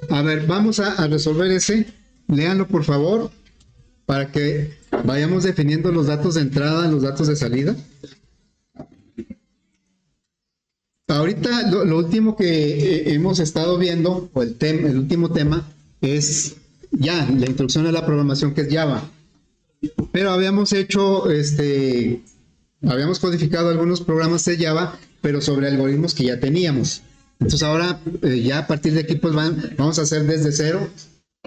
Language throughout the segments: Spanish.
A ver, vamos a resolver ese. Léanlo, por favor, para que vayamos definiendo los datos de entrada, los datos de salida. Ahorita lo último que hemos estado viendo, o el último tema, es ya la introducción a la programación, que es Java. Pero habíamos hecho, habíamos codificado algunos programas de Java, pero sobre algoritmos que ya teníamos. Entonces ahora, ya a partir de aquí, pues vamos a hacer desde cero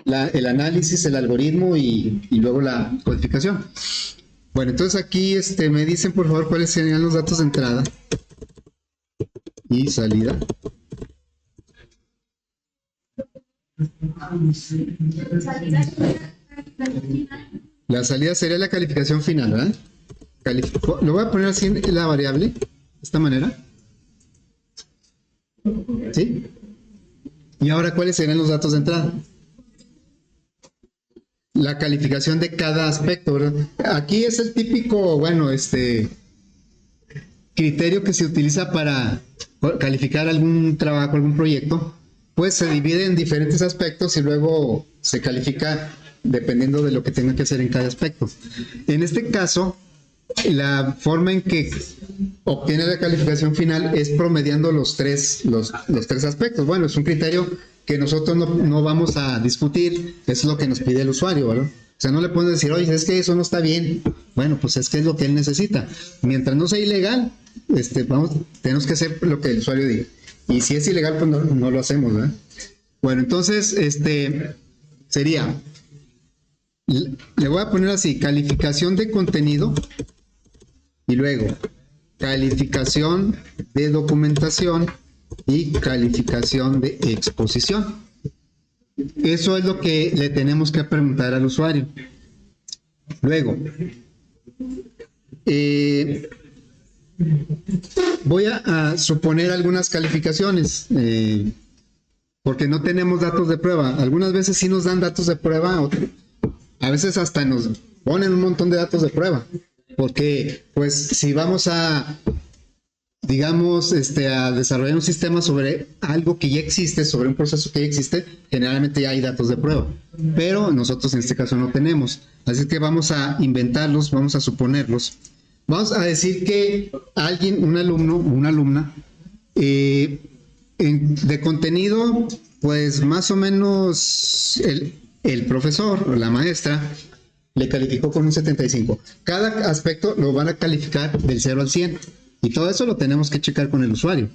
el análisis, el algoritmo y luego la codificación. Bueno, entonces aquí me dicen, por favor, cuáles serían los datos de entrada y salida. La salida sería la calificación final, ¿verdad? Lo voy a poner así en la variable, de esta manera. ¿Sí? Y ahora, ¿cuáles serían los datos de entrada? La calificación de cada aspecto, ¿verdad? Aquí es el típico, bueno, criterio que se utiliza para calificar algún trabajo, algún proyecto, pues se divide en diferentes aspectos y luego se califica dependiendo de lo que tenga que hacer en cada aspecto. En este caso, la forma en que obtiene la calificación final es promediando los tres aspectos. Bueno, es un criterio que nosotros no vamos a discutir, es lo que nos pide el usuario, ¿verdad? O sea, no le podemos decir, oye, es que eso no está bien. Bueno, pues es que es lo que él necesita. Mientras no sea ilegal, tenemos que hacer lo que el usuario diga. Y si es ilegal, pues no lo hacemos, ¿verdad? Bueno, entonces, sería, le voy a poner así, calificación de contenido y luego calificación de documentación y calificación de exposición. Eso es lo que le tenemos que preguntar al usuario. Luego, voy a suponer algunas calificaciones, porque no tenemos datos de prueba. Algunas veces sí nos dan datos de prueba, a veces hasta nos ponen un montón de datos de prueba, porque pues si vamos a, digamos, a desarrollar un sistema sobre algo que ya existe, sobre un proceso que ya existe, generalmente ya hay datos de prueba, pero nosotros en este caso no tenemos, así que vamos a inventarlos, vamos a suponerlos. Vamos a decir que alguien, un alumno o una alumna, de contenido, pues más o menos el profesor o la maestra le calificó con un 75. Cada aspecto lo van a calificar del 0 al 100. Y todo eso lo tenemos que checar con el usuario.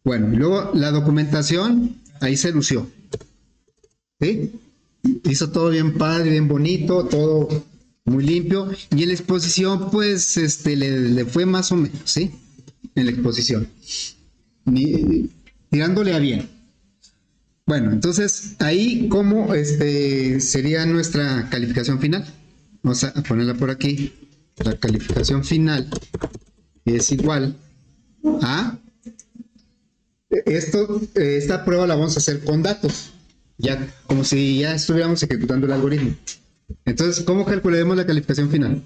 Bueno, y luego la documentación, ahí se lució. ¿Sí? Hizo todo bien padre, bien bonito, todo muy limpio. Y en la exposición, pues, le fue más o menos, ¿sí? En la exposición. Tirándole a bien. Bueno, entonces, ahí, ¿cómo sería nuestra calificación final? Vamos a ponerla por aquí. La calificación final es igual a esta prueba la vamos a hacer con datos, ya como si ya estuviéramos ejecutando el algoritmo. Entonces, ¿cómo calcularemos la calificación final?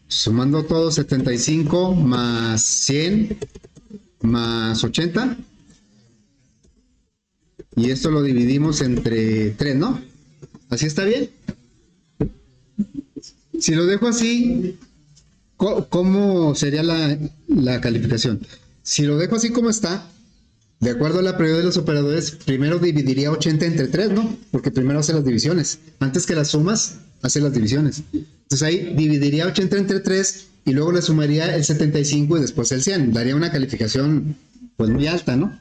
Sumando todo, 75 más 100 más 80, y esto lo dividimos entre 3, ¿no? ¿Así está bien? Si lo dejo así, ¿cómo sería la calificación? Si lo dejo así como está, de acuerdo a la prioridad de los operadores, primero dividiría 80 entre 3, ¿no? Porque primero hace las divisiones. Antes que las sumas, hace las divisiones. Entonces ahí dividiría 80 entre 3 y luego le sumaría el 75 y después el 100. Daría una calificación pues muy alta, ¿no?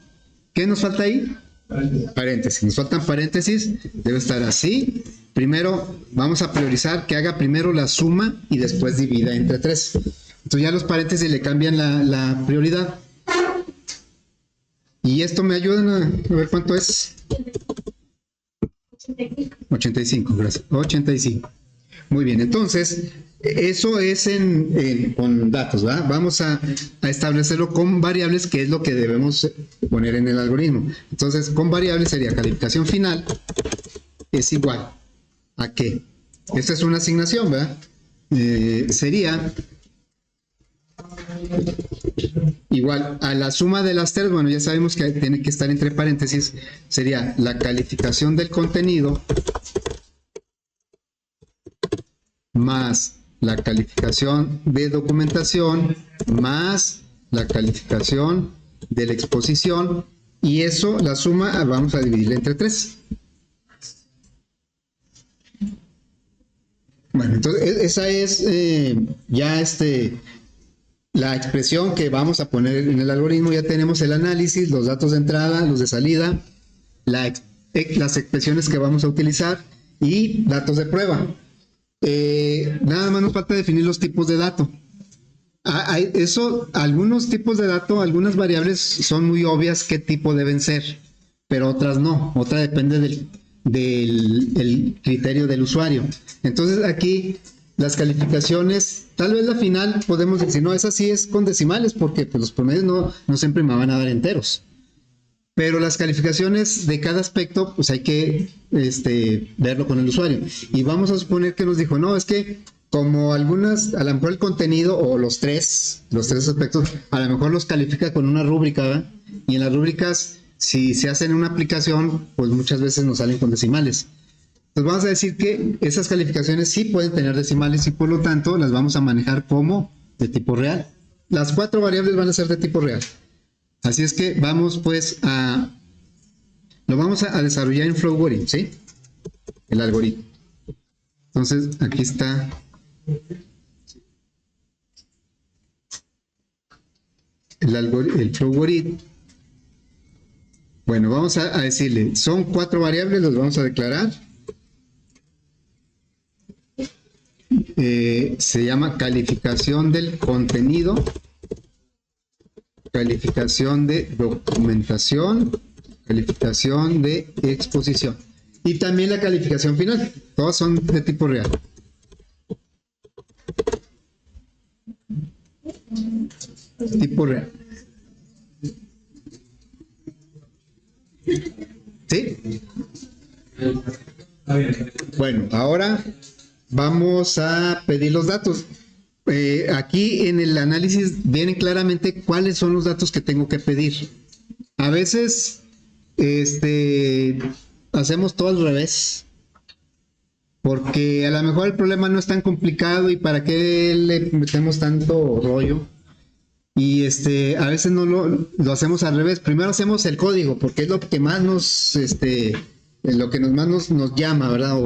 ¿Qué nos falta ahí? Paréntesis. Nos faltan paréntesis. Debe estar así. Primero vamos a priorizar que haga primero la suma y después divida entre 3. Entonces ya los paréntesis le cambian la prioridad. Y esto me ayuda a ver cuánto es. 85, gracias. 85. Muy bien, entonces, eso es con datos, ¿verdad? Vamos a establecerlo con variables, que es lo que debemos poner en el algoritmo. Entonces, con variables sería calificación final es igual a ¿qué? Esta es una asignación, ¿verdad? Sería Igual, a la suma de las tres, bueno, ya sabemos que tiene que estar entre paréntesis, sería la calificación del contenido más la calificación de documentación más la calificación de la exposición, y eso, la suma, vamos a dividirla entre 3. Bueno, entonces esa es ya la expresión que vamos a poner en el algoritmo. Ya tenemos el análisis, los datos de entrada, los de salida, las expresiones que vamos a utilizar y datos de prueba. Nada más nos falta definir los tipos de dato. Algunos tipos de dato, algunas variables son muy obvias qué tipo deben ser, pero otras no. Otra depende del criterio del usuario. Entonces aquí las calificaciones, tal vez la final podemos decir, no, esa sí es con decimales, porque pues, los promedios no siempre me van a dar enteros. Pero las calificaciones de cada aspecto, pues hay que verlo con el usuario. Y vamos a suponer que nos dijo, no, es que como algunas, a lo mejor el contenido o los tres aspectos, a lo mejor los califica con una rúbrica, ¿verdad? Y en las rúbricas, si se hacen una aplicación, pues muchas veces nos salen con decimales. Entonces vamos a decir que esas calificaciones sí pueden tener decimales y por lo tanto las vamos a manejar como de tipo real. Las 4 variables van a ser de tipo real. Así es que vamos pues lo vamos a desarrollar en Flowgorit, ¿sí? El algoritmo. Entonces aquí está el Flowgorit. Bueno, vamos a decirle, son 4 variables, los vamos a declarar. Se llama calificación del contenido, calificación de documentación, calificación de exposición y también la calificación final. Todas son de tipo real. Tipo real. ¿Sí? Bueno, ahora vamos a pedir los datos. Aquí en el análisis vienen claramente cuáles son los datos que tengo que pedir. A veces hacemos todo al revés, porque a lo mejor el problema no es tan complicado y para qué le metemos tanto rollo. Y a veces no lo hacemos al revés. Primero hacemos el código, porque es lo que más lo que más nos llama, ¿verdad?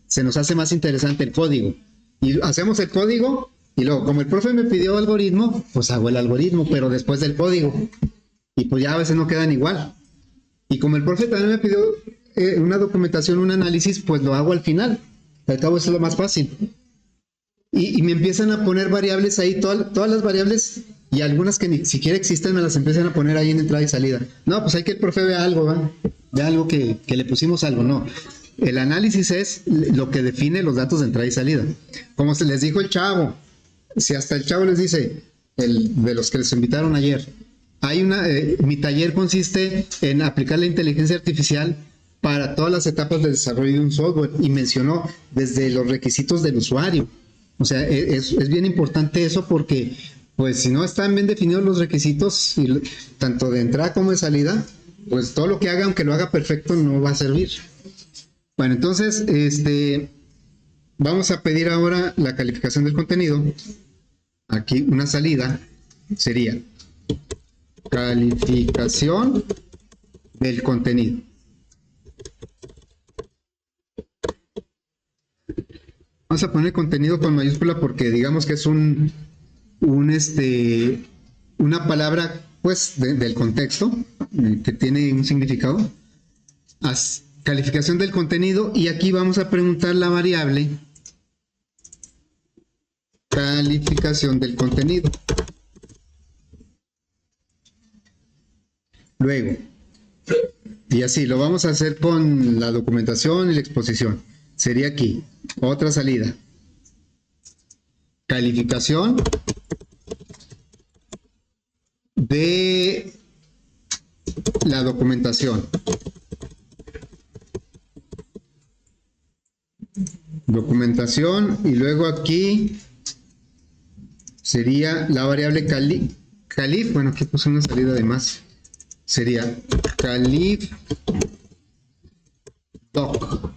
Se nos hace más interesante el código. Y hacemos el código y luego, como el profe me pidió algoritmo, pues hago el algoritmo, pero después del código. Y pues ya a veces no quedan igual. Y como el profe también me pidió una documentación, un análisis, pues lo hago al final. Al cabo eso es lo más fácil. Y me empiezan a poner variables ahí, todas las variables y algunas que ni siquiera existen me las empiezan a poner ahí en entrada y salida. No, pues hay que el profe vea algo, ¿va? Vea algo que le pusimos algo, no. El análisis es lo que define los datos de entrada y salida. Como se les dijo el chavo, si hasta el chavo les dice, de los que les invitaron ayer, mi taller consiste en aplicar la inteligencia artificial para todas las etapas de desarrollo de un software y mencionó desde los requisitos del usuario. O sea, es bien importante eso porque, pues, si no están bien definidos los requisitos, tanto de entrada como de salida, pues todo lo que haga, aunque lo haga perfecto, no va a servir. Bueno, entonces, vamos a pedir ahora la calificación del contenido. Aquí una salida sería calificación del contenido. Vamos a poner contenido con mayúscula porque digamos que es una palabra pues del contexto que tiene un significado. Calificación del contenido y aquí vamos a preguntar la variable calificación del contenido. Luego, y así lo vamos a hacer con la documentación y la exposición. Sería aquí, otra salida. Calificación de la documentación. Documentación y luego aquí sería la variable Calif, bueno, aquí puse una salida de más. Sería Calif Doc.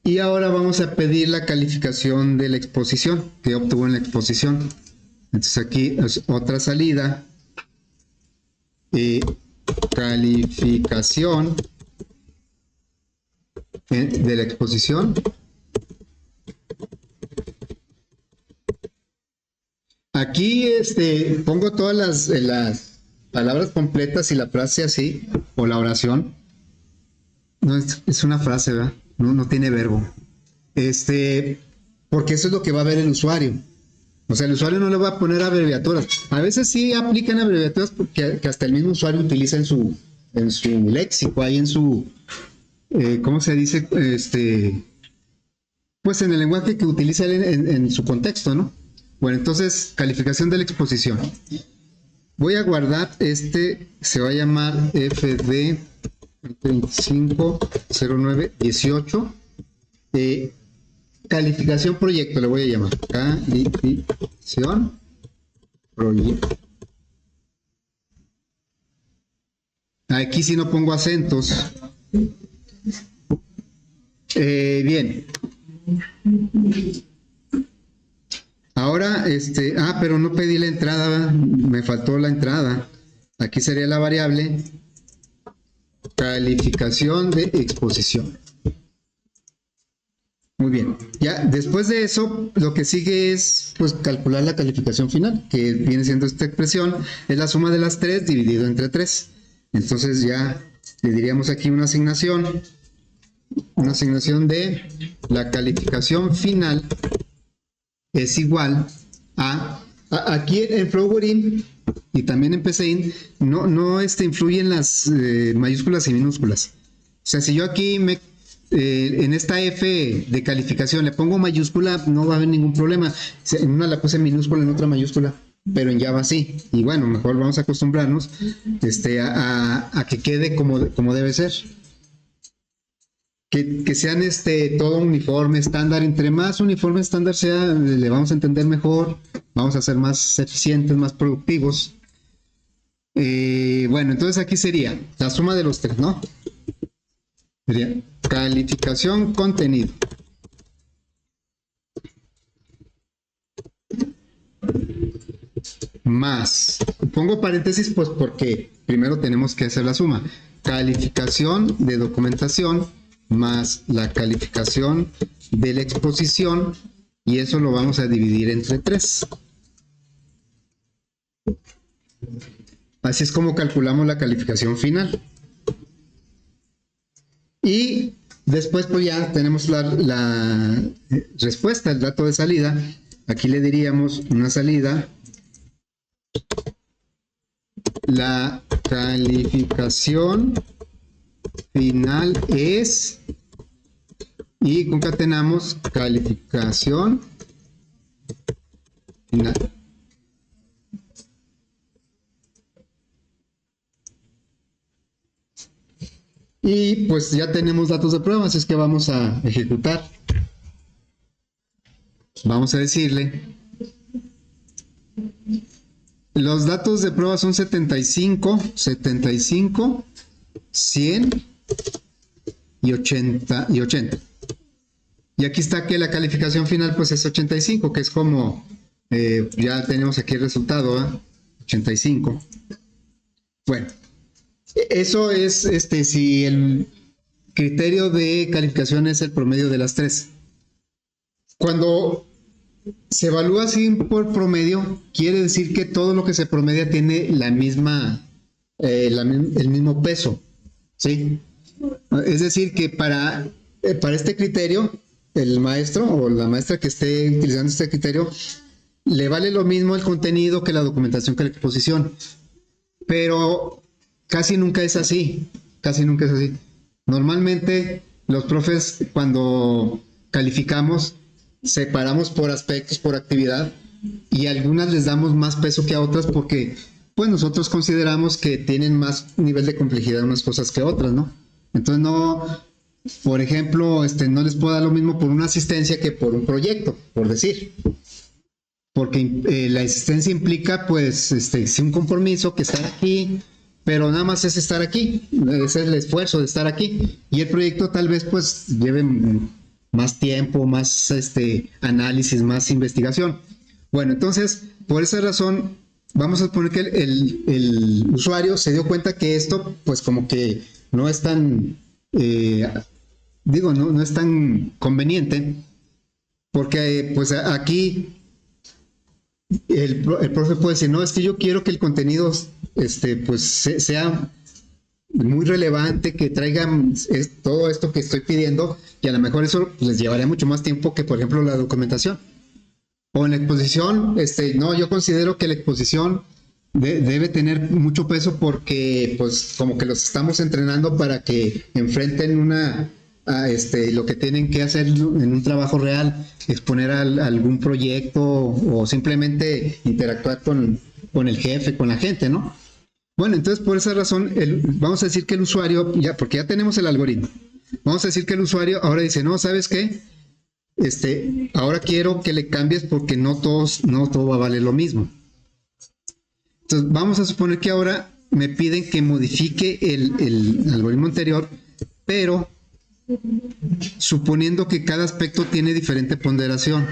Y ahora vamos a pedir la calificación de la exposición que obtuvo en la exposición. Entonces aquí es otra salida. Calificación de la exposición. Aquí pongo todas las palabras completas y la frase así, o la oración. No, es una frase, ¿verdad? No tiene verbo. Porque eso es lo que va a ver el usuario. O sea, el usuario no le va a poner abreviaturas. A veces sí aplican abreviaturas porque que hasta el mismo usuario utiliza en su léxico, ahí en su, ¿cómo se dice? Pues en el lenguaje que utiliza él en su contexto, ¿no? Bueno, entonces, calificación de la exposición. Voy a guardar se va a llamar FD 250918. Calificación proyecto, le voy a llamar. Calificación proyecto. Aquí sí no pongo acentos. Bien. Ahora, pero no pedí la entrada, me faltó la entrada. Aquí sería la variable calificación de exposición. Muy bien. Ya después de eso, lo que sigue es pues calcular la calificación final, que viene siendo esta expresión, es la suma de las 3 dividido entre 3. Entonces ya le diríamos aquí una asignación de la calificación final es igual a aquí en Flowgorin y también en PCIN no influyen las mayúsculas y minúsculas. O sea, si yo aquí en esta F de calificación le pongo mayúscula, no va a haber ningún problema. En una la puse minúscula, en otra mayúscula, pero en Java sí. Y bueno, mejor vamos a acostumbrarnos a que quede como debe ser. Que sean todo uniforme, estándar. Entre más uniforme estándar sea, le vamos a entender mejor, vamos a ser más eficientes, más productivos. Bueno, entonces aquí sería la suma de los 3, ¿no? Sería calificación contenido. Más, pongo paréntesis pues porque primero tenemos que hacer la suma. Calificación de documentación más la calificación de la exposición, y eso lo vamos a dividir entre 3. Así es como calculamos la calificación final. Y después pues ya tenemos la respuesta, el dato de salida. Aquí le diríamos una salida. La calificación final es, y concatenamos calificación final. Y pues ya tenemos datos de prueba, así es que vamos a ejecutar. Vamos a decirle, los datos de prueba son 75, 100 y 80. Y aquí está que la calificación final pues es 85, que es como, ya tenemos aquí el resultado, ¿eh? 85. Bueno, eso es si el criterio de calificación es el promedio de las 3. Cuando se evalúa así por promedio, quiere decir que todo lo que se promedia tiene la misma, el mismo peso, ¿sí? Es decir, que para este criterio, el maestro o la maestra que esté utilizando este criterio, le vale lo mismo el contenido que la documentación que la exposición. Pero casi nunca es así, Normalmente los profes cuando calificamos separamos por aspectos, por actividad, y a algunas les damos más peso que a otras porque pues nosotros consideramos que tienen más nivel de complejidad unas cosas que otras, ¿no? Entonces no, por ejemplo, no les puedo dar lo mismo por una asistencia que por un proyecto, por decir. porque la existencia implica, pues, sí, un compromiso que estar aquí, pero nada más es estar aquí, es el esfuerzo de estar aquí, y el proyecto tal vez, pues, lleve más tiempo, más, análisis, más investigación. Bueno, entonces, por esa razón, vamos a suponer que el usuario se dio cuenta que esto, pues, como que no es tan, no es tan conveniente, porque, pues, aquí el profe puede decir, no, es que yo quiero que el contenido pues sea muy relevante, que traigan todo esto que estoy pidiendo, y a lo mejor eso les llevaría mucho más tiempo que, por ejemplo, la documentación. O en la exposición, no, yo considero que la exposición debe tener mucho peso porque, pues, como que los estamos entrenando para que enfrenten lo que tienen que hacer en un trabajo real, exponer a algún proyecto o simplemente interactuar con el jefe, con la gente, ¿no? Bueno, entonces por esa razón, vamos a decir que el usuario, porque ya tenemos el algoritmo, vamos a decir que el usuario ahora dice, no, ¿sabes qué? Ahora quiero que le cambies porque no todo va a valer lo mismo. Entonces, vamos a suponer que ahora me piden que modifique el algoritmo anterior, pero suponiendo que cada aspecto tiene diferente ponderación.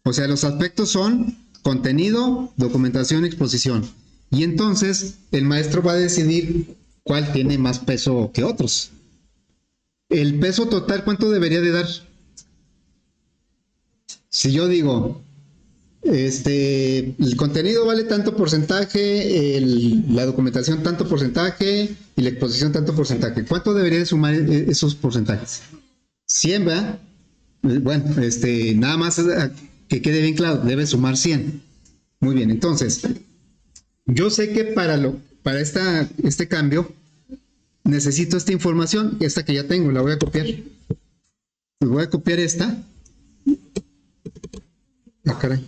O sea, los aspectos son contenido, documentación, exposición. Y entonces el maestro va a decidir cuál tiene más peso que otros. El peso total, ¿cuánto debería de dar? Si yo digo, el contenido vale tanto porcentaje, la documentación tanto porcentaje y la exposición tanto porcentaje, ¿cuánto debería de sumar esos porcentajes? 100, ¿verdad? Bueno, nada más que quede bien claro, debe sumar 100. Muy bien, entonces, yo sé que para este cambio necesito esta información, esta que ya tengo, la voy a copiar. Pues voy a copiar esta. Ah, caray.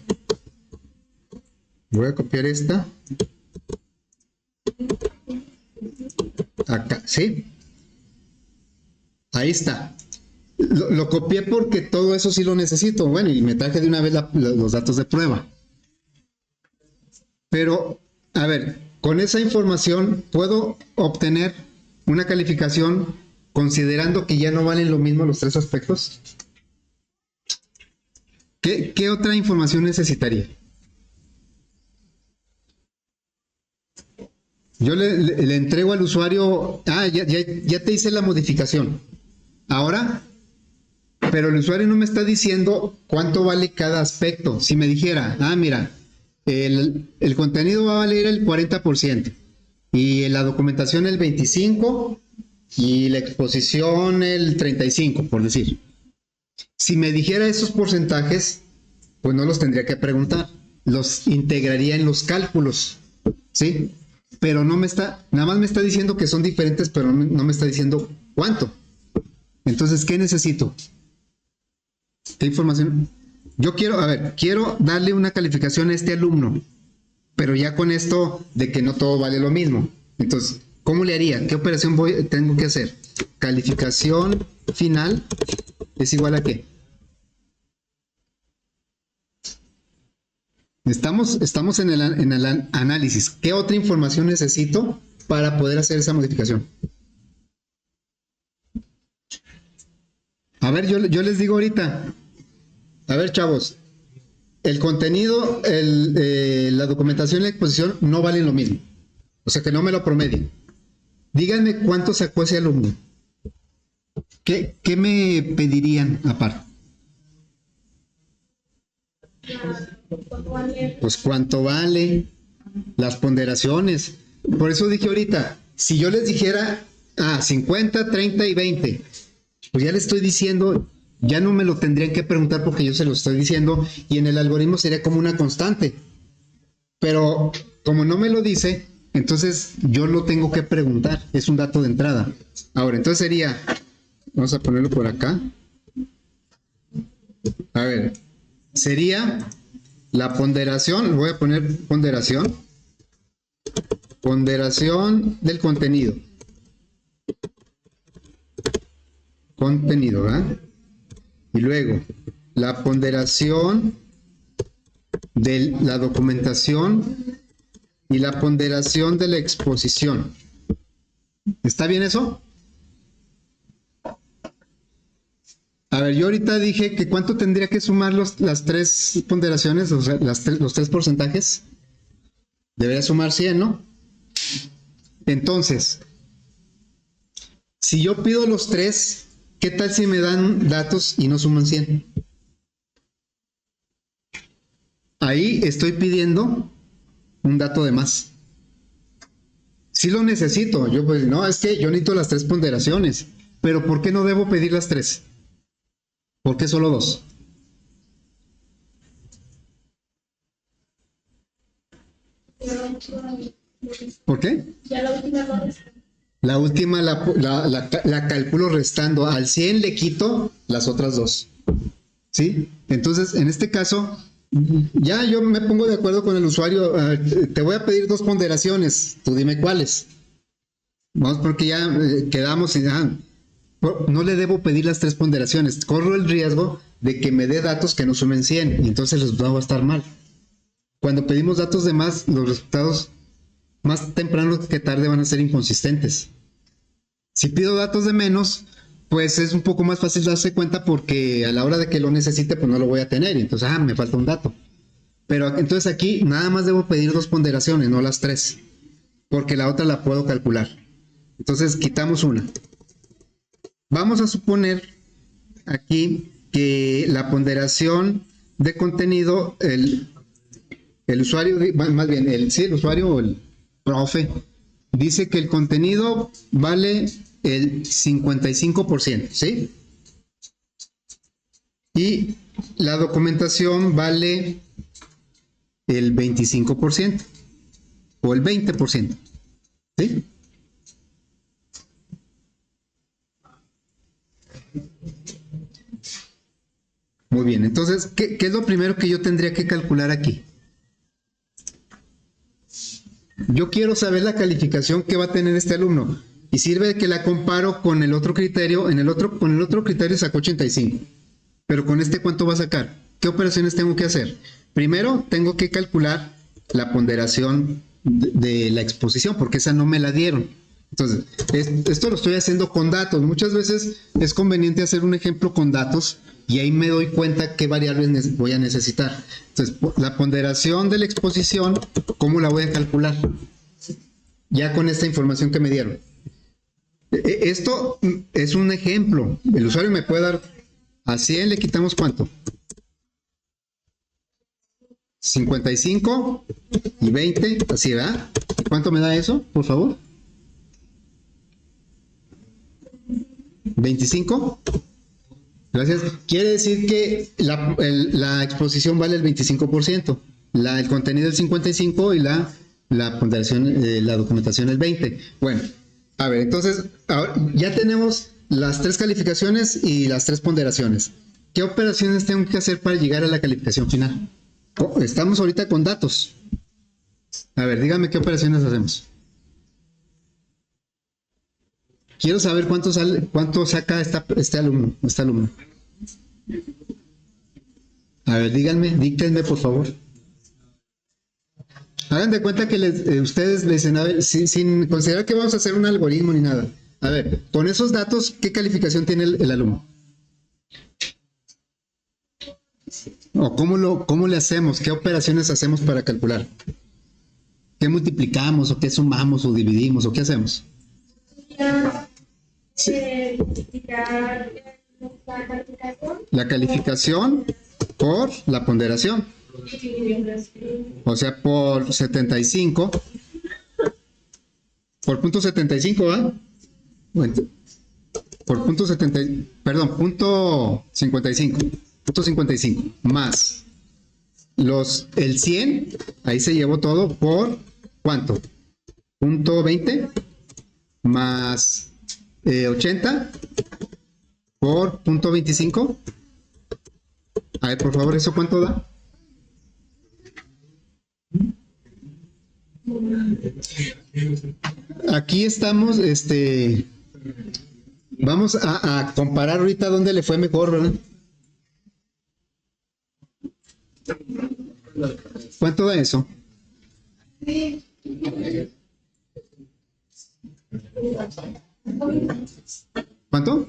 Voy a copiar esta. Acá, ¿sí? Ahí está. Lo copié porque todo eso sí lo necesito. Bueno, y me traje de una vez los datos de prueba. Pero, a ver, con esa información puedo obtener una calificación considerando que ya no valen lo mismo los tres aspectos. ¿Qué otra información necesitaría? Yo le entrego al usuario, ya te hice la modificación. Ahora, pero el usuario no me está diciendo cuánto vale cada aspecto. Si me dijera, mira, el contenido va a valer el 40% y la documentación el 25% y la exposición el 35%, por decir. Si me dijera esos porcentajes, pues no los tendría que preguntar, los integraría en los cálculos, ¿sí? Pero nada más me está diciendo que son diferentes, pero no me está diciendo cuánto. Entonces, ¿qué necesito? ¿Qué información? Yo quiero darle una calificación a este alumno, pero ya con esto de que no todo vale lo mismo. Entonces, ¿cómo le haría? ¿Qué operación tengo que hacer? Calificación final es igual a ¿qué? Estamos en el análisis. ¿Qué otra información necesito para poder hacer esa modificación? A ver, yo les digo ahorita. A ver, chavos. El contenido, la documentación y la exposición no valen lo mismo. O sea que no me lo promedien. Díganme cuánto sacó ese alumno. ¿Qué me pedirían aparte? Pues cuánto vale, las ponderaciones. Por eso dije ahorita, si yo les dijera 50, 30 y 20, pues ya les estoy diciendo, ya no me lo tendrían que preguntar porque yo se lo estoy diciendo y en el algoritmo sería como una constante. Pero como no me lo dice, entonces yo lo tengo que preguntar, es un dato de entrada. Ahora, entonces sería, vamos a ponerlo por acá. A ver, sería la ponderación, voy a poner ponderación del contenido. ¿Verdad? Y luego, la ponderación de la documentación y la ponderación de la exposición. ¿Está bien eso? A ver, yo ahorita dije que cuánto tendría que sumar las tres ponderaciones, o sea, los tres porcentajes. Debería sumar 100, ¿no? Entonces, si yo pido los tres, ¿qué tal si me dan datos y no suman 100? Ahí estoy pidiendo un dato de más. Sí lo necesito. Yo pues no, es que yo necesito las tres ponderaciones. Pero ¿por qué no debo pedir las tres? ¿Por qué solo dos? ¿Por qué? La última la calculo restando. Al 100 le quito las otras dos. ¿Sí? Entonces, en este caso, ya yo me pongo de acuerdo con el usuario. Te voy a pedir dos ponderaciones. Tú dime cuáles. Vamos porque ya quedamos y no le debo pedir las tres ponderaciones. Corro el riesgo de que me dé datos que no sumen 100 y entonces el resultado va a estar mal. Cuando pedimos datos de más, los resultados más temprano que tarde van a ser inconsistentes. Si pido datos de menos, pues es un poco más fácil darse cuenta porque a la hora de que lo necesite, pues no lo voy a tener. Y entonces, me falta un dato. Pero entonces aquí nada más debo pedir dos ponderaciones, no las tres. Porque la otra la puedo calcular. Entonces quitamos una. Vamos a suponer aquí que la ponderación de contenido, el usuario, más bien, el usuario o el profe, dice que el contenido vale el 55%, ¿sí? Y la documentación vale el 25% o el 20%, ¿sí? Muy bien, entonces, ¿qué es lo primero que yo tendría que calcular aquí? Yo quiero saber la calificación que va a tener este alumno y sirve que la comparo con el otro criterio. Con el otro criterio sacó 85, pero con este ¿cuánto va a sacar? ¿Qué operaciones tengo que hacer? Primero tengo que calcular la ponderación de la exposición, porque esa no me la dieron. Entonces, esto lo estoy haciendo con datos. Muchas veces es conveniente hacer un ejemplo con datos y ahí me doy cuenta qué variables voy a necesitar. Entonces, la ponderación de la exposición, ¿cómo la voy a calcular? Ya con esta información que me dieron. Esto es un ejemplo. El usuario me puede dar, a 100 le quitamos ¿cuánto? 55 y 20, así, ¿verdad? ¿Cuánto me da eso, por favor? 25. Gracias. Quiere decir que la exposición vale el 25%, el contenido el 55% y la ponderación, la documentación el 20%. Bueno, a ver, entonces ahora ya tenemos las tres calificaciones y las tres ponderaciones. ¿Qué operaciones tengo que hacer para llegar a la calificación final? Estamos ahorita con datos. A ver, dígame qué operaciones hacemos. Quiero saber cuánto saca este alumno, esta alumna. A ver, díctenme por favor. Hagan de cuenta que ustedes le dicen, a ver, sin considerar que vamos a hacer un algoritmo ni nada. A ver, con esos datos, ¿qué calificación tiene el alumno? ¿O cómo le hacemos? ¿Qué operaciones hacemos para calcular? ¿Qué multiplicamos o qué sumamos o dividimos o qué hacemos? Sí. La calificación por la ponderación. O sea, por 75. Por punto 75, ¿ah? Por punto 70, perdón, punto 55. Punto 55 más el 100, ahí se llevó todo por ¿cuánto? Punto 20 más 80 por punto 25. A ver, por favor, ¿eso cuánto da? Aquí estamos, vamos a comparar ahorita dónde le fue mejor, ¿verdad? ¿Cuánto da eso? ¿Cuánto?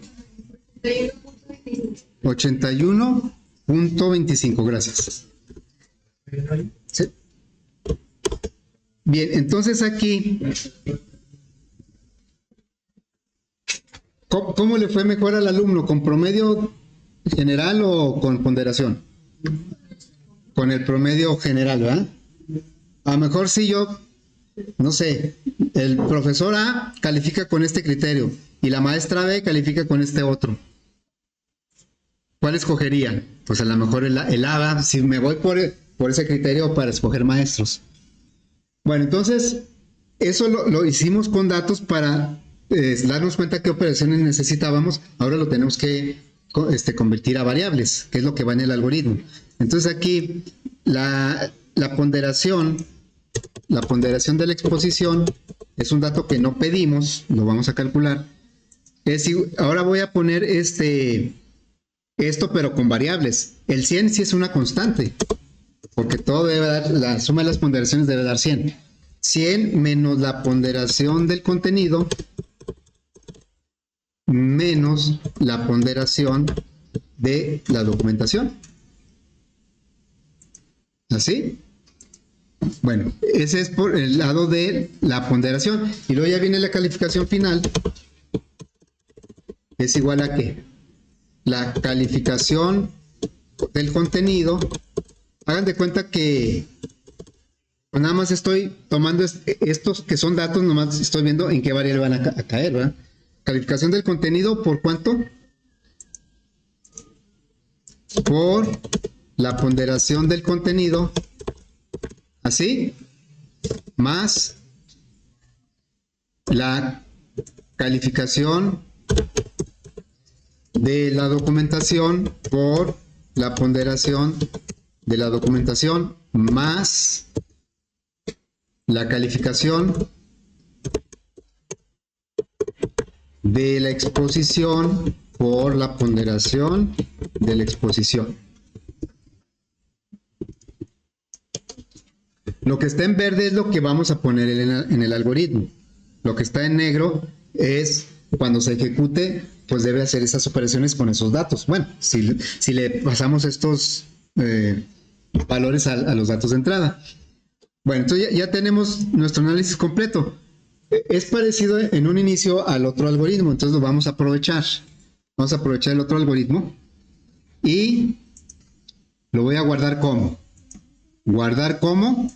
81.25, gracias. ¿Sí? Bien, entonces aquí, ¿cómo le fue mejor al alumno? ¿Con promedio general o con ponderación? Con el promedio general, ¿verdad? A lo mejor si yo, no sé, el profesor A califica con este criterio y la maestra B califica con este otro. ¿Cuál escogería? Pues a lo mejor el A, si me voy por ese criterio para escoger maestros. Bueno, entonces, eso lo hicimos con datos para darnos cuenta qué operaciones necesitábamos. Ahora lo tenemos que convertir a variables, que es lo que va en el algoritmo. Entonces aquí, la ponderación de la exposición es un dato que no pedimos, lo vamos a calcular. Ahora voy a poner esto pero con variables. El 100 sí es una constante, porque todo debe dar, la suma de las ponderaciones debe dar 100. 100 menos la ponderación del contenido menos la ponderación de la documentación. ¿Así? Bueno, ese es por el lado de la ponderación. Y luego ya viene la calificación final. Es igual a ¿qué? La calificación del contenido. Hagan de cuenta que pues nada más estoy tomando estos que son datos, nomás estoy viendo en qué variable van a caer, ¿verdad? Calificación del contenido, ¿por cuánto? Por la ponderación del contenido, así, más la calificación de la documentación por la ponderación de la documentación, más la calificación de la exposición por la ponderación de la exposición. Lo que está en verde es lo que vamos a poner en el algoritmo. Lo que está en negro es cuando se ejecute, pues debe hacer esas operaciones con esos datos. Bueno, si le pasamos estos valores a los datos de entrada. Bueno, entonces ya tenemos nuestro análisis completo. Es parecido en un inicio al otro algoritmo, entonces lo vamos a aprovechar. Vamos a aprovechar el otro algoritmo y lo voy a guardar como. Guardar como.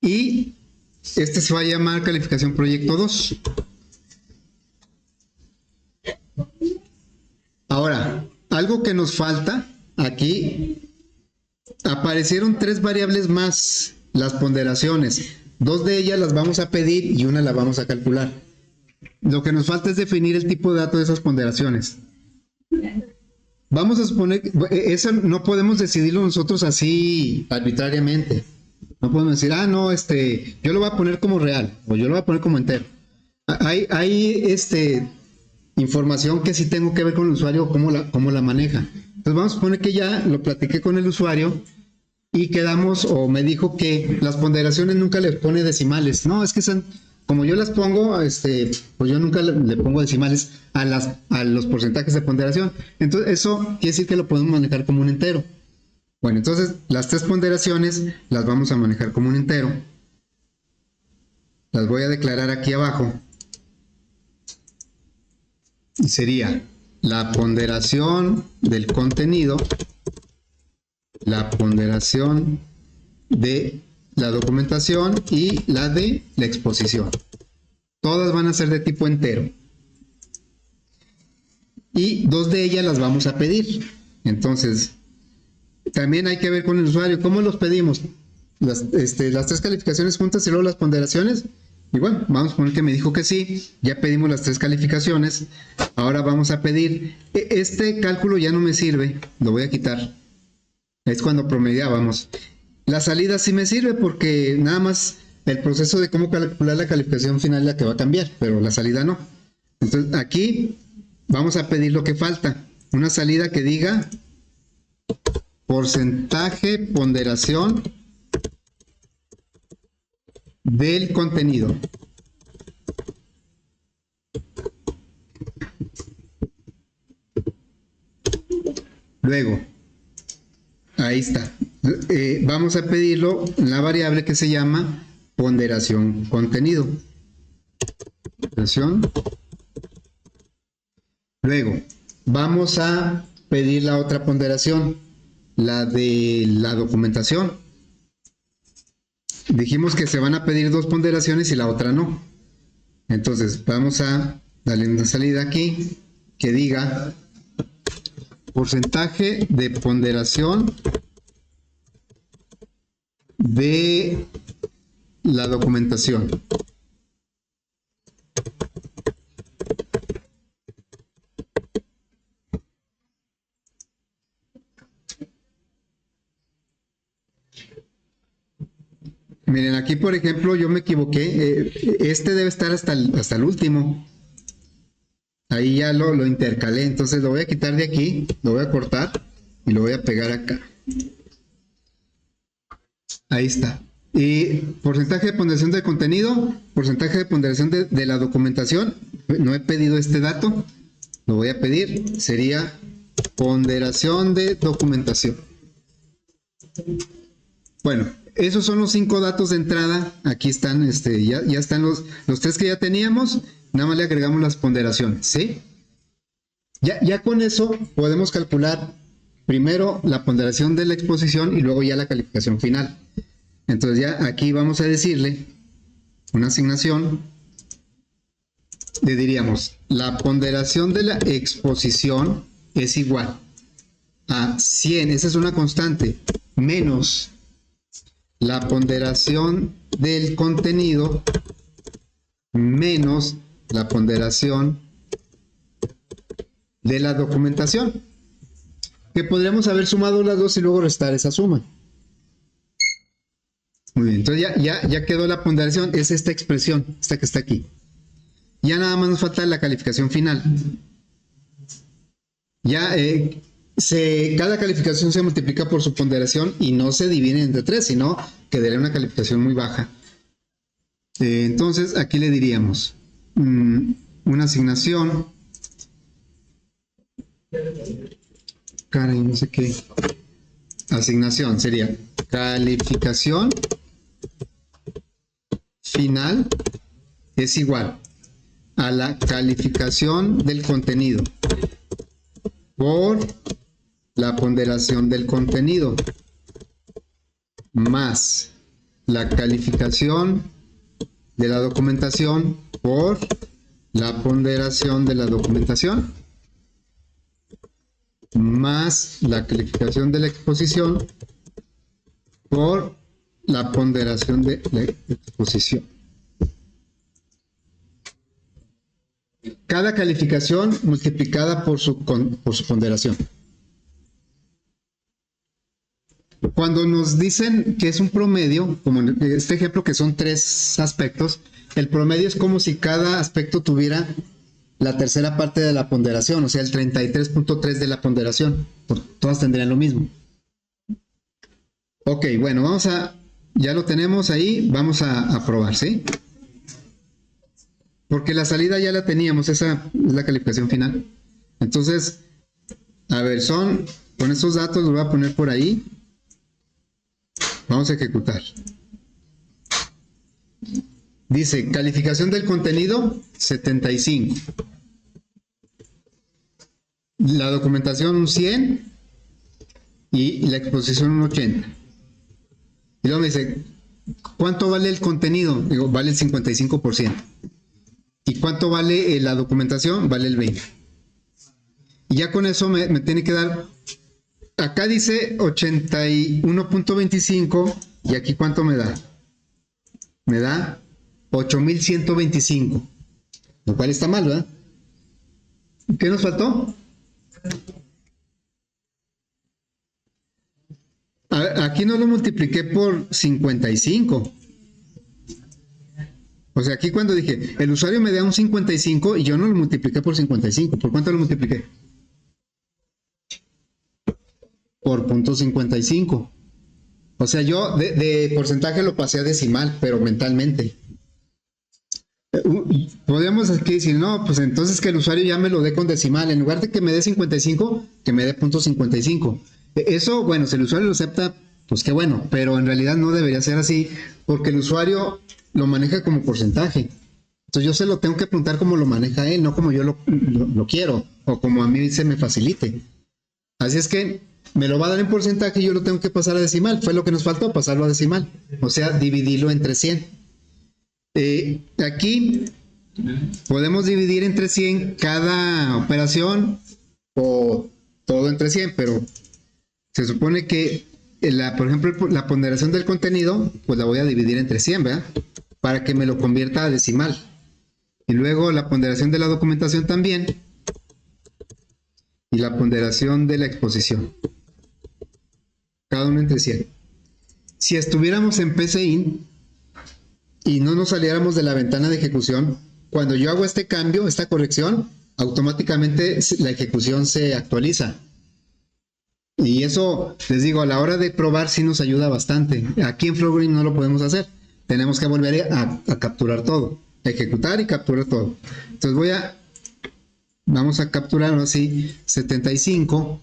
Y este se va a llamar calificación proyecto 2. Ahora, algo que nos falta aquí, aparecieron 3 variables más, las ponderaciones. 2 de ellas las vamos a pedir y una la vamos a calcular. Lo que nos falta es definir el tipo de dato de esas ponderaciones. Vamos a suponer que eso no podemos decidirlo nosotros así arbitrariamente. No podemos decir, no, yo lo voy a poner como real o yo lo voy a poner como entero. Hay información que sí tengo que ver con el usuario, cómo la maneja. Entonces vamos a suponer que ya lo platiqué con el usuario y quedamos, o me dijo que las ponderaciones nunca le pone decimales. No, es que como yo las pongo, pues yo nunca le pongo decimales a los porcentajes de ponderación. Entonces eso quiere decir que lo podemos manejar como un entero. Bueno, entonces las 3 ponderaciones las vamos a manejar como un entero. Las voy a declarar aquí abajo. Y sería la ponderación del contenido, la ponderación de la documentación y la de la exposición. Todas van a ser de tipo entero. Y 2 de ellas las vamos a pedir. Entonces, también hay que ver con el usuario. ¿Cómo los pedimos? Las 3 calificaciones juntas y luego las ponderaciones. Y bueno, vamos a poner que me dijo que sí. Ya pedimos las 3 calificaciones. Ahora vamos a pedir. Este cálculo ya no me sirve. Lo voy a quitar. Es cuando promediábamos. La salida sí me sirve porque nada más el proceso de cómo calcular la calificación final es la que va a cambiar, pero la salida no. Entonces aquí vamos a pedir lo que falta. Una salida que diga porcentaje, ponderación del contenido. Luego, ahí está. Vamos a pedirlo en la variable que se llama ponderación contenido. Ponderación. Luego, vamos a pedir la otra ponderación, la de la documentación. Dijimos que se van a pedir dos ponderaciones y la otra no. Entonces, vamos a darle una salida aquí que diga porcentaje de ponderación de la documentación. Miren, aquí por ejemplo yo me equivoqué. Este debe estar hasta el último. Ahí ya lo intercalé. Entonces lo voy a quitar de aquí, lo voy a cortar y lo voy a pegar acá. Ahí está. Y porcentaje de ponderación de contenido, porcentaje de ponderación de la documentación. No he pedido este dato. Lo voy a pedir. Sería ponderación de documentación. Bueno, esos son los 5 datos de entrada. Aquí están, ya están los 3 que ya teníamos. Nada más le agregamos las ponderaciones, ¿sí? Ya con eso podemos calcular primero la ponderación de la exposición y luego ya la calificación final. Entonces ya aquí vamos a decirle una asignación. Le diríamos, la ponderación de la exposición es igual a 100, esa es una constante, menos la ponderación del contenido menos la ponderación de la documentación, que podríamos haber sumado las dos y luego restar esa suma. Muy bien, entonces ya quedó la ponderación, es esta expresión, esta que está aquí. Ya nada más nos falta la calificación final. Ya cada calificación se multiplica por su ponderación y no se divide entre 3, sino quedaría una calificación muy baja. Entonces aquí le diríamos una asignación. Caray, no sé qué. Asignación sería calificación final es igual a la calificación del contenido por la ponderación del contenido más la calificación de la documentación por la ponderación de la documentación más la calificación de la exposición por la ponderación de la exposición. Cada calificación multiplicada por su ponderación. Cuando nos dicen que es un promedio, como en este ejemplo que son 3 aspectos, el promedio es como si cada aspecto tuviera la tercera parte de la ponderación, o sea, el 33.3 de la ponderación. Todas tendrían lo mismo. Ok, bueno, ya lo tenemos ahí, vamos a probar, ¿sí? Porque la salida ya la teníamos, esa es la calificación final. Entonces, a ver, con estos datos los voy a poner por ahí. Vamos a ejecutar. Dice, calificación del contenido, 75. La documentación, un 100. Y la exposición, un 80. Y luego me dice, ¿cuánto vale el contenido? Digo, vale el 55%. ¿Y cuánto vale la documentación? Vale el 20%. Y ya con eso me tiene que dar... Acá dice 81.25 y aquí ¿cuánto me da? Me da 8.125, lo cual está mal, ¿verdad? ¿Qué nos faltó? Aquí no lo multipliqué por 55. O sea, aquí cuando dije, el usuario me da un 55 y yo no lo multipliqué por 55. ¿Por cuánto lo multipliqué? Por .55. O sea, yo de porcentaje lo pasé a decimal, pero mentalmente. Podríamos aquí decir, no, pues entonces que el usuario ya me lo dé con decimal. En lugar de que me dé 55, que me dé .55. Eso, bueno, si el usuario lo acepta, pues qué bueno, pero en realidad no debería ser así, porque el usuario lo maneja como porcentaje. Entonces yo se lo tengo que apuntar como lo maneja él, no como yo lo quiero, o como a mí se me facilite. Así es que me lo va a dar en porcentaje y yo lo tengo que pasar a decimal. Fue lo que nos faltó, pasarlo a decimal. O sea, dividirlo entre 100. Aquí podemos dividir entre 100 cada operación o todo entre 100, pero se supone que, por ejemplo, la ponderación del contenido, pues la voy a dividir entre 100, ¿verdad? Para que me lo convierta a decimal. Y luego la ponderación de la documentación también. Y la ponderación de la exposición. Cada uno entre 100. Si estuviéramos en PCIN y no nos saliéramos de la ventana de ejecución, cuando yo hago este cambio, esta corrección, automáticamente la ejecución se actualiza. Y eso, les digo, a la hora de probar sí nos ayuda bastante. Aquí en FlowGreen no lo podemos hacer. Tenemos que volver a capturar todo. Ejecutar y capturar todo. Entonces vamos a capturar así 75,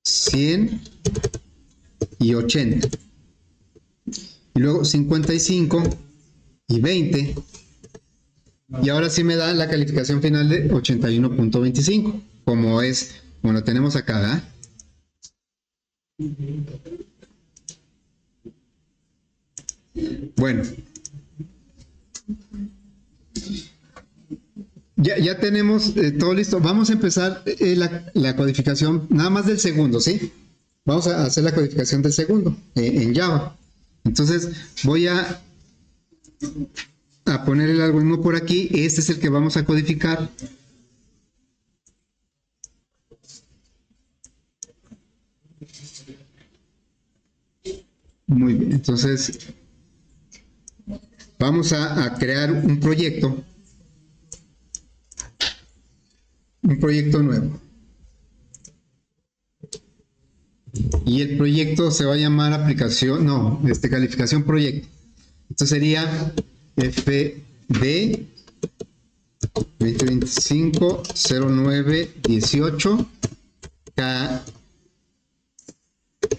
100 y 80. Y luego 55 y 20. Y ahora sí me da la calificación final de 81.25. Como lo tenemos acá, ¿verdad? Bueno. Ya tenemos todo listo. Vamos a empezar la codificación nada más del segundo, ¿sí? Vamos a hacer la codificación del segundo en Java. Entonces voy a poner el algoritmo por aquí. Este es el que vamos a codificar. Muy bien, entonces vamos a crear un proyecto nuevo. Y el proyecto se va a llamar calificación proyecto. Esto sería FD 2025-09-18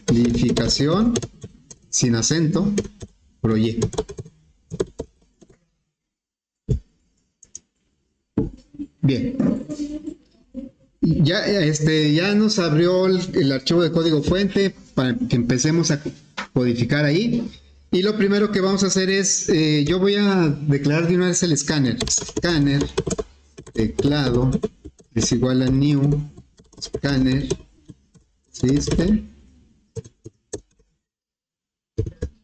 calificación sin acento proyecto. Bien. Ya nos abrió el archivo de código fuente para que empecemos a codificar ahí. Y lo primero que vamos a hacer es, yo voy a declarar de una vez el escáner. Escáner, teclado, es igual a new, escáner, system.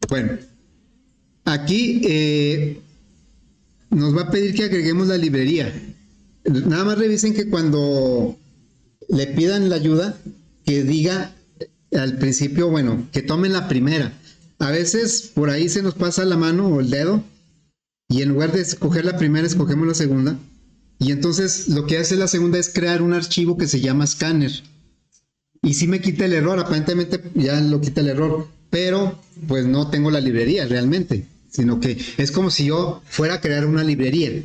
Bueno, aquí nos va a pedir que agreguemos la librería. Nada más revisen que cuando le pidan la ayuda, que diga al principio, que tomen la primera. A veces por ahí se nos pasa la mano o el dedo y en lugar de escoger la primera, escogemos la segunda. Y entonces lo que hace la segunda es crear un archivo que se llama scanner. Y sí me quita el error, aparentemente ya lo quita el error, pero pues no tengo la librería realmente, sino que es como si yo fuera a crear una librería.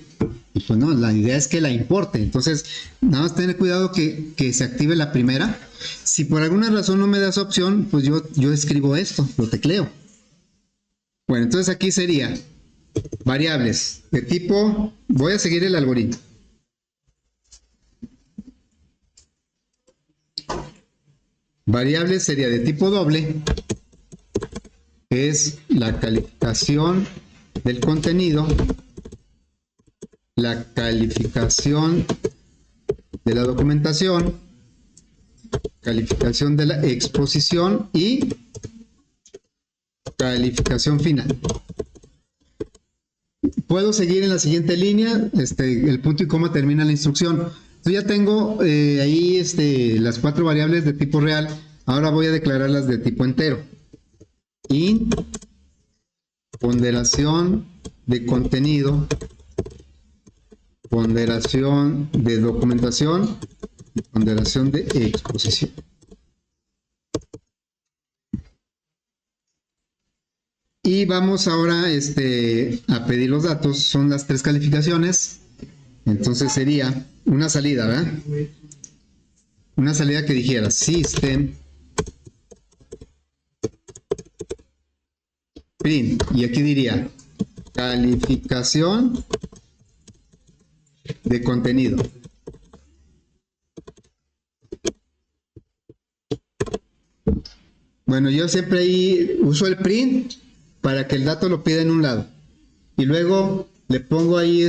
Y pues no, la idea es que la importe. Entonces, nada más tener cuidado que se active la primera. Si por alguna razón no me da esa opción, pues yo escribo esto, lo tecleo. Bueno, entonces aquí sería variables de tipo, voy a seguir el algoritmo. Variables sería de tipo doble, es la calificación del contenido, la calificación de la documentación, calificación de la exposición y calificación final. Puedo seguir en la siguiente línea, el punto y coma termina la instrucción. Yo ya tengo ahí las 4 variables de tipo real. Ahora voy a declararlas de tipo entero. Int, ponderación de contenido, ponderación de documentación y ponderación de exposición. Y vamos ahora a pedir los datos. Son las 3 calificaciones. Entonces sería una salida, ¿verdad? Una salida que dijera system print. Y aquí diría calificación de contenido. Bueno, yo siempre ahí uso el print para que el dato lo pida en un lado. Y luego le pongo ahí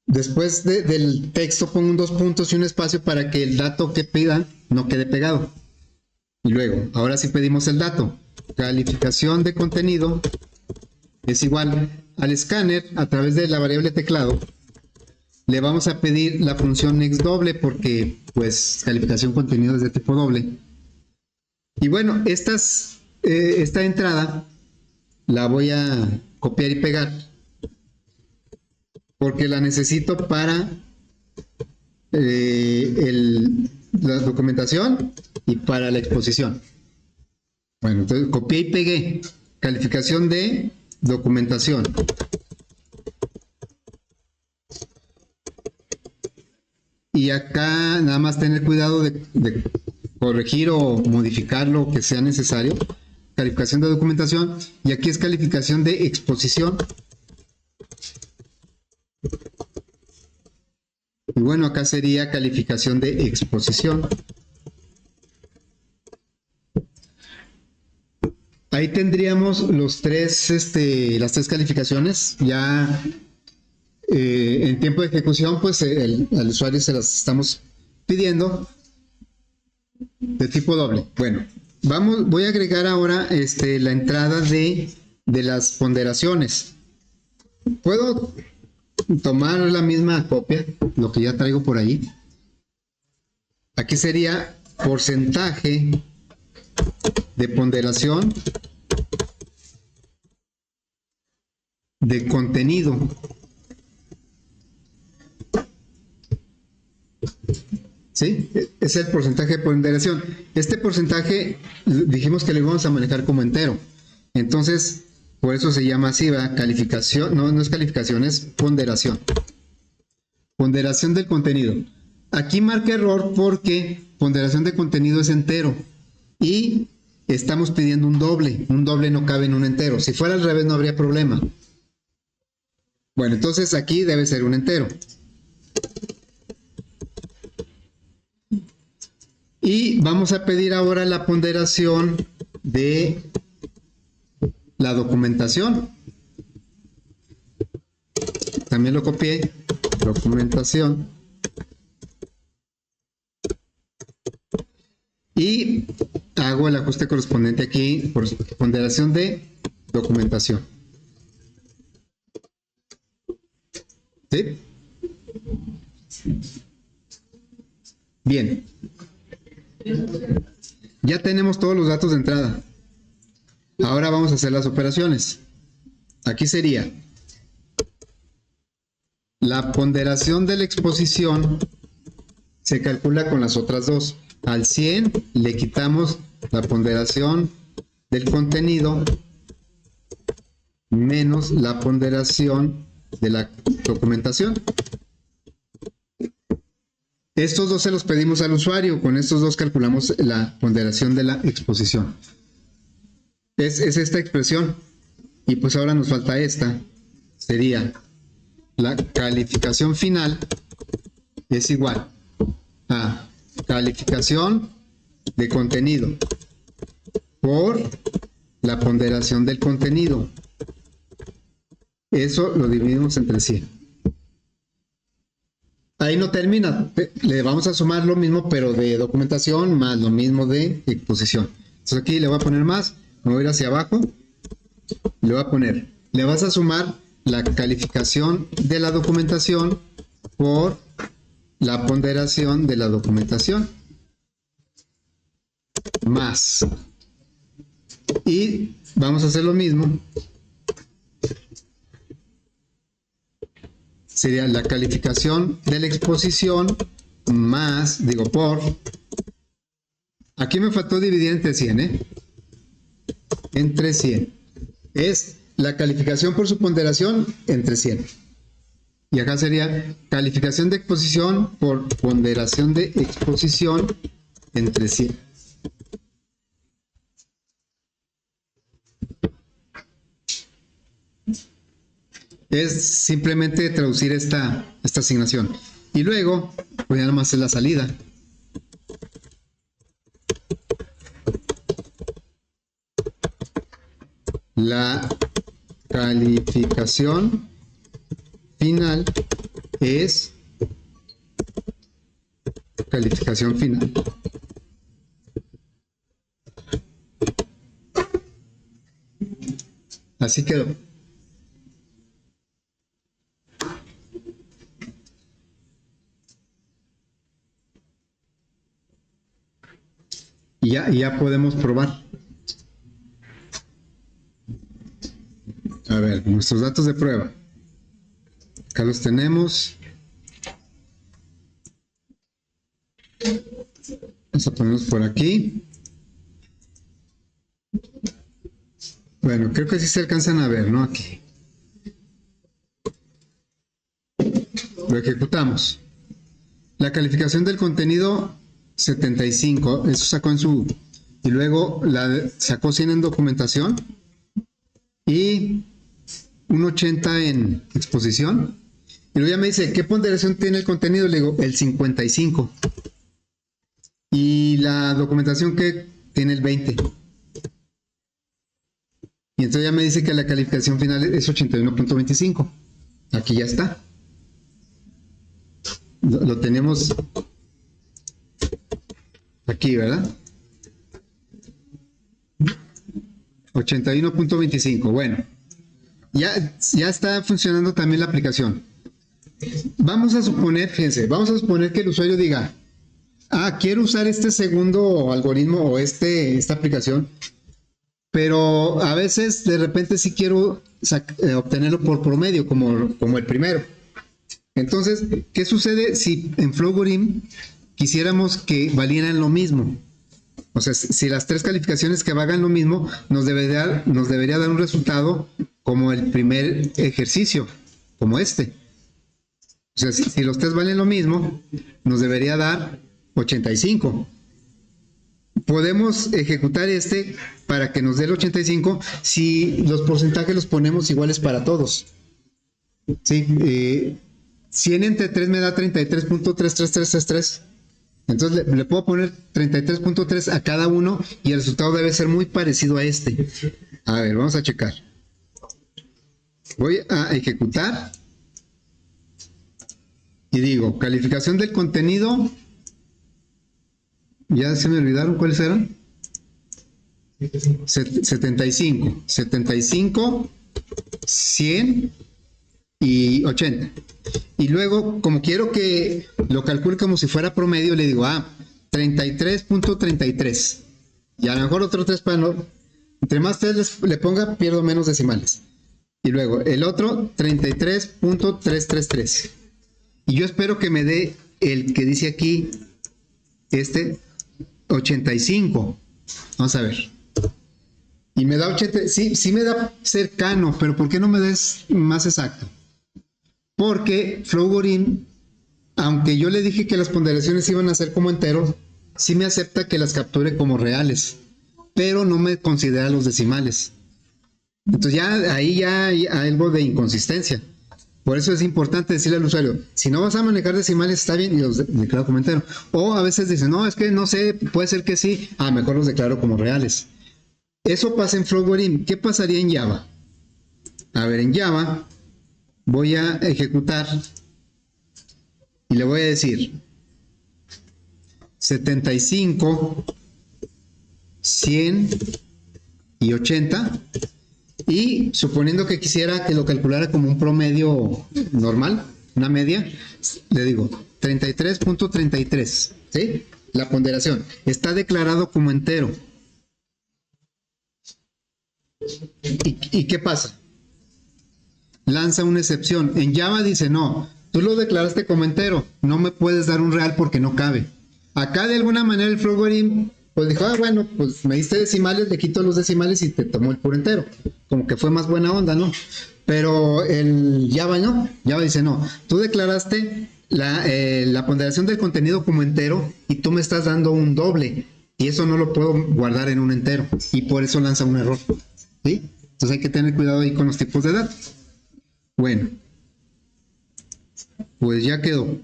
después del texto pongo un 2 puntos y un espacio para que el dato que pida no quede pegado. Y luego, ahora sí pedimos el dato. Calificación de contenido es igual al escáner a través de la variable teclado. Le vamos a pedir la función next doble porque pues calificación contenido es de tipo doble. Y bueno, esta entrada la voy a copiar y pegar porque la necesito para la documentación y para la exposición. Bueno, entonces copié y pegué calificación de documentación. Y acá nada más tener cuidado de corregir o modificar lo que sea necesario. Calificación de documentación. Y aquí es calificación de exposición. Y bueno, acá sería calificación de exposición. Ahí tendríamos las tres calificaciones. Ya en tiempo de ejecución, pues al usuario se las estamos pidiendo de tipo doble. Bueno, voy a agregar ahora la entrada de las ponderaciones. Puedo tomar la misma copia, lo que ya traigo por ahí. Aquí sería porcentaje de ponderación de contenido. ¿Sí? Es el porcentaje de ponderación. Este porcentaje dijimos que lo íbamos a manejar como entero. Entonces, por eso se llama así, ¿verdad? Calificación, no es calificación, es ponderación. Ponderación del contenido. Aquí marca error porque ponderación de contenido es entero. Y estamos pidiendo un doble. Un doble no cabe en un entero. Si fuera al revés no habría problema. Bueno, entonces aquí debe ser un entero. Y vamos a pedir ahora la ponderación de la documentación. También lo copié. Documentación. Y hago el ajuste correspondiente aquí por ponderación de documentación. ¿Sí? Bien. Ya tenemos todos los datos de entrada. Ahora vamos a hacer las operaciones. Aquí sería la ponderación de la exposición se calcula con las otras dos. Al 100 le quitamos la ponderación del contenido menos la ponderación de la documentación. Estos dos se los pedimos al usuario. Con estos dos calculamos la ponderación de la exposición. Es esta expresión. Y pues ahora nos falta esta. Sería la calificación final es igual a calificación de contenido por la ponderación del contenido. Eso lo dividimos entre 100. Ahí no termina, le vamos a sumar lo mismo pero de documentación más lo mismo de exposición. Entonces aquí le voy a poner más, me voy a ir hacia abajo, le voy a poner, le vas a sumar la calificación de la documentación por la ponderación de la documentación más. Y vamos a hacer lo mismo. Sería la calificación de la exposición más, por Aquí me faltó dividir entre 100, ¿eh? Entre 100. Es la calificación por su ponderación entre 100. Y acá sería calificación de exposición por ponderación de exposición entre 100. Es simplemente traducir esta asignación. Y luego, pues ya nada más es la salida. La calificación final es calificación final. Así quedó. Y ya podemos probar. A ver, nuestros datos de prueba. Acá los tenemos. Vamos a ponerlos por aquí. Bueno, creo que sí se alcanzan a ver, ¿no? Aquí. Lo ejecutamos. La calificación del contenido 75, eso sacó en su... Y luego sacó 100 en documentación y un 80 en exposición. Y luego ya me dice, ¿qué ponderación tiene el contenido? Le digo, el 55. Y la documentación que tiene el 20. Y entonces ya me dice que la calificación final es 81.25. Aquí ya está. Lo tenemos aquí, ¿verdad? 81.25. Bueno, ya está funcionando también la aplicación. Vamos a suponer, fíjense, vamos a suponer que el usuario diga, quiero usar este segundo algoritmo o esta aplicación, pero a veces de repente sí quiero obtenerlo por promedio, como el primero. Entonces, ¿qué sucede si en Flowgorim quisiéramos que valieran lo mismo? O sea, si las tres calificaciones que valgan lo mismo, nos debería dar un resultado como el primer ejercicio, como este. O sea, si los tres valen lo mismo, nos debería dar 85. Podemos ejecutar para que nos dé el 85 si los porcentajes los ponemos iguales para todos. ¿Sí? 100 entre 3 me da 33.33333. Entonces le puedo poner 33.3 a cada uno y el resultado debe ser muy parecido a este. A ver, vamos a checar. Voy a ejecutar y digo, calificación del contenido. Ya se me olvidaron cuáles eran. 75, 100 y 80. Y luego, como quiero que lo calcule como si fuera promedio, le digo, 33.33. Y a lo mejor otro 3 para no. Entre más 3 le ponga, pierdo menos decimales. Y luego, el otro, 33.333. Y yo espero que me dé el que dice aquí, 85. Vamos a ver. Y me da 80. Sí me da cercano, pero ¿por qué no me des más exacto? Porque Flowgorim, aunque yo le dije que las ponderaciones iban a ser como enteros, sí me acepta que las capture como reales, pero no me considera los decimales. Entonces ahí ya hay algo de inconsistencia. Por eso es importante decirle al usuario, si no vas a manejar decimales está bien y los declaro como enteros. O a veces dicen, no, es que no sé, puede ser que sí, mejor los declaro como reales. Eso pasa en Flowgorim. ¿Qué pasaría en Java? A ver, en Java voy a ejecutar y le voy a decir 75, 100 y 80, y suponiendo que quisiera que lo calculara como un promedio normal, una media, le digo 33.33, ¿sí? La ponderación está declarado como entero. ¿Y qué pasa? Lanza una excepción. En Java dice, no, tú lo declaraste como entero, no me puedes dar un real porque no cabe. Acá de alguna manera el Flowgorim pues dijo, bueno, pues me diste decimales, le quito los decimales y te tomó el puro entero. Como que fue más buena onda, ¿no? Pero el Java no. Java dice, no, tú declaraste la ponderación del contenido como entero y tú me estás dando un doble. Y eso no lo puedo guardar en un entero. Y por eso lanza un error. ¿Sí? Entonces hay que tener cuidado ahí con los tipos de datos. Bueno, pues ya quedó.